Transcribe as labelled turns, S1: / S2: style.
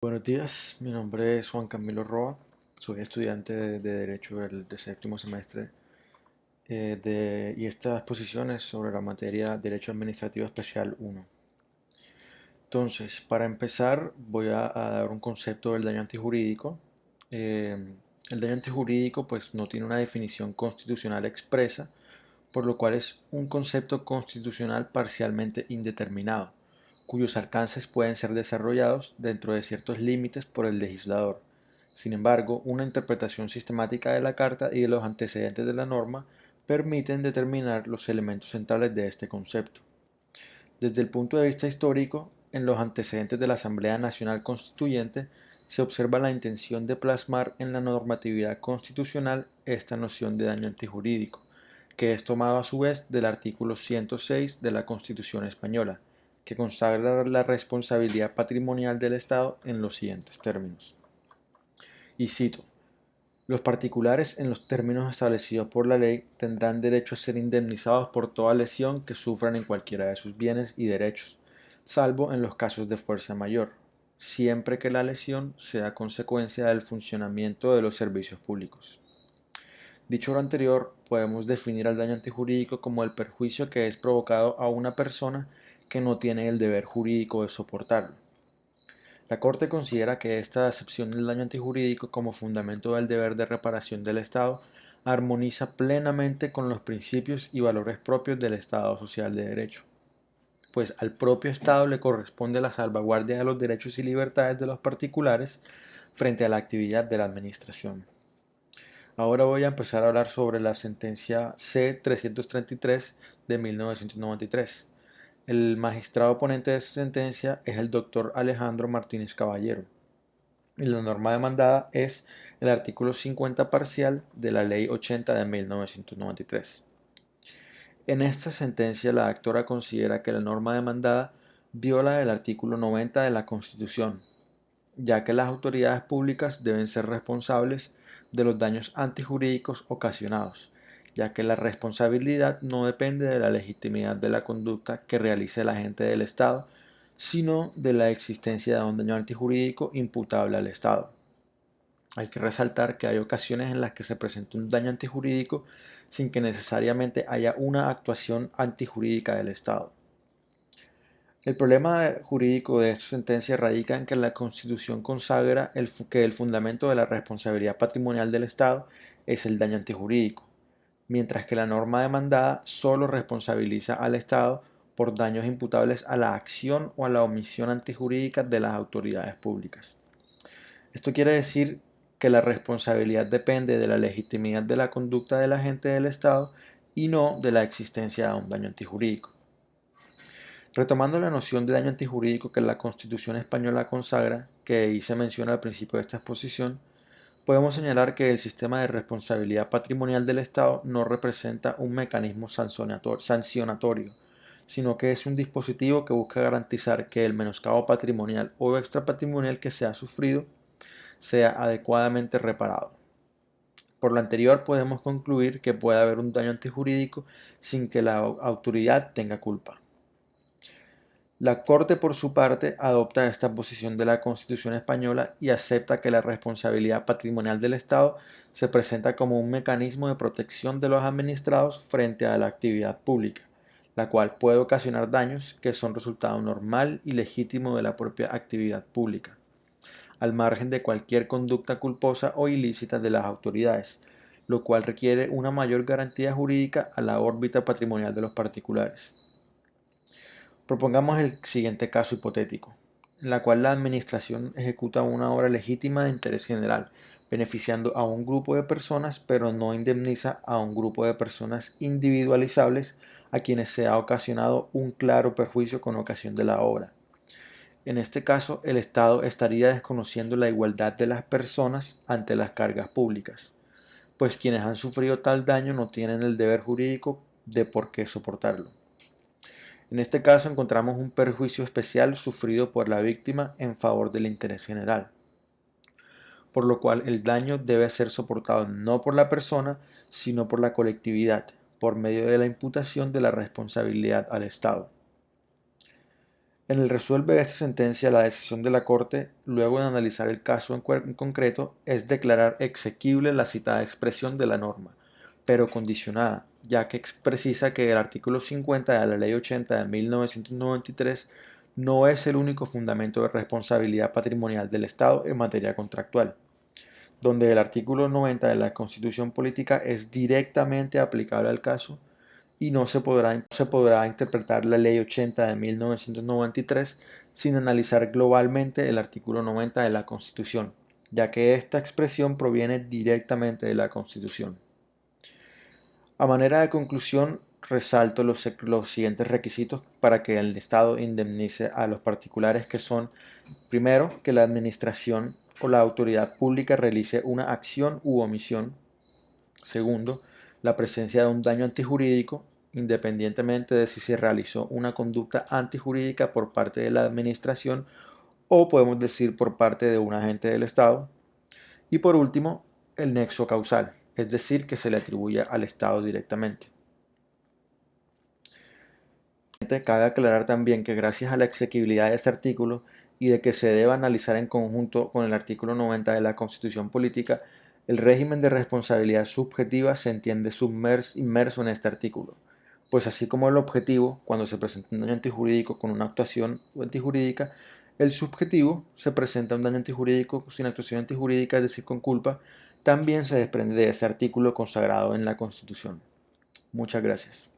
S1: Buenos días, mi nombre es Juan Camilo Roa, soy estudiante de Derecho de séptimo semestre y esta exposición es sobre la materia Derecho Administrativo Especial 1. Entonces, para empezar, voy a dar un concepto del daño antijurídico. Eh, el daño antijurídico pues no tiene una definición constitucional expresa, por lo cual es un concepto constitucional parcialmente indeterminado, cuyos alcances pueden ser desarrollados dentro de ciertos límites por el legislador. Sin embargo, una interpretación sistemática de la Carta y de los antecedentes de la norma permiten determinar los elementos centrales de este concepto. Desde el punto de vista histórico, en los antecedentes de la Asamblea Nacional Constituyente se observa la intención de plasmar en la normatividad constitucional esta noción de daño antijurídico, que es tomado a su vez del artículo 106 de la Constitución española, que consagra la responsabilidad patrimonial del Estado en los siguientes términos. Y cito: los particulares, en los términos establecidos por la ley, tendrán derecho a ser indemnizados por toda lesión que sufran en cualquiera de sus bienes y derechos, salvo en los casos de fuerza mayor, siempre que la lesión sea consecuencia del funcionamiento de los servicios públicos. Dicho lo anterior, podemos definir al daño antijurídico como el perjuicio que es provocado a una persona que no tiene el deber jurídico de soportarlo. La Corte considera que esta acepción del daño antijurídico como fundamento del deber de reparación del Estado armoniza plenamente con los principios y valores propios del Estado social de derecho, pues al propio Estado le corresponde la salvaguardia de los derechos y libertades de los particulares frente a la actividad de la Administración. Ahora voy a empezar a hablar sobre la sentencia C-333 de 1993. El magistrado ponente de esta sentencia es el doctor Alejandro Martínez Caballero, y la norma demandada es el artículo 50 parcial de la Ley 80 de 1993. En esta sentencia, la actora considera que la norma demandada viola el artículo 90 de la Constitución, ya que las autoridades públicas deben ser responsables de los daños antijurídicos ocasionados, ya que la responsabilidad no depende de la legitimidad de la conducta que realice el agente del Estado, sino de la existencia de un daño antijurídico imputable al Estado. Hay que resaltar que hay ocasiones en las que se presenta un daño antijurídico sin que necesariamente haya una actuación antijurídica del Estado. El problema jurídico de esta sentencia radica en que la Constitución consagra que el fundamento de la responsabilidad patrimonial del Estado es el daño antijurídico, mientras que la norma demandada solo responsabiliza al Estado por daños imputables a la acción o a la omisión antijurídica de las autoridades públicas. Esto quiere decir que la responsabilidad depende de la legitimidad de la conducta del agente del Estado y no de la existencia de un daño antijurídico. Retomando la noción de daño antijurídico que la Constitución española consagra, que ahí se menciona al principio de esta exposición, podemos señalar que el sistema de responsabilidad patrimonial del Estado no representa un mecanismo sancionatorio, sino que es un dispositivo que busca garantizar que el menoscabo patrimonial o extrapatrimonial que se ha sufrido sea adecuadamente reparado. Por lo anterior, podemos concluir que puede haber un daño antijurídico sin que la autoridad tenga culpa. La Corte, por su parte, adopta esta posición de la Constitución española y acepta que la responsabilidad patrimonial del Estado se presenta como un mecanismo de protección de los administrados frente a la actividad pública, la cual puede ocasionar daños que son resultado normal y legítimo de la propia actividad pública, al margen de cualquier conducta culposa o ilícita de las autoridades, lo cual requiere una mayor garantía jurídica a la órbita patrimonial de los particulares. Propongamos el siguiente caso hipotético, en la cual la Administración ejecuta una obra legítima de interés general, beneficiando a un grupo de personas, pero no indemniza a un grupo de personas individualizables a quienes se ha ocasionado un claro perjuicio con ocasión de la obra. En este caso, el Estado estaría desconociendo la igualdad de las personas ante las cargas públicas, pues quienes han sufrido tal daño no tienen el deber jurídico de por qué soportarlo. En este caso encontramos un perjuicio especial sufrido por la víctima en favor del interés general, por lo cual el daño debe ser soportado no por la persona, sino por la colectividad, por medio de la imputación de la responsabilidad al Estado. En el resuelve de esta sentencia, la decisión de la Corte, luego de analizar el caso en concreto, es declarar exequible la citada expresión de la norma, pero condicionada, ya que precisa que el artículo 50 de la Ley 80 de 1993 no es el único fundamento de responsabilidad patrimonial del Estado en materia contractual, donde el artículo 90 de la Constitución Política es directamente aplicable al caso y no se podrá interpretar la Ley 80 de 1993 sin analizar globalmente el artículo 90 de la Constitución, ya que esta expresión proviene directamente de la Constitución. A manera de conclusión, resalto los siguientes requisitos para que el Estado indemnice a los particulares, que son: primero, que la administración o la autoridad pública realice una acción u omisión. Segundo, la presencia de un daño antijurídico, independientemente de si se realizó una conducta antijurídica por parte de la administración o podemos decir por parte de un agente del Estado. Y por último, el nexo causal, es decir, que se le atribuye al Estado directamente. Cabe aclarar también que gracias a la exequibilidad de este artículo y de que se debe analizar en conjunto con el artículo 90 de la Constitución Política, el régimen de responsabilidad subjetiva se entiende inmerso en este artículo, pues así como el objetivo, cuando se presenta un daño antijurídico con una actuación antijurídica, el subjetivo se presenta un daño antijurídico sin actuación antijurídica, es decir, con culpa, también se desprende de este artículo consagrado en la Constitución. Muchas gracias.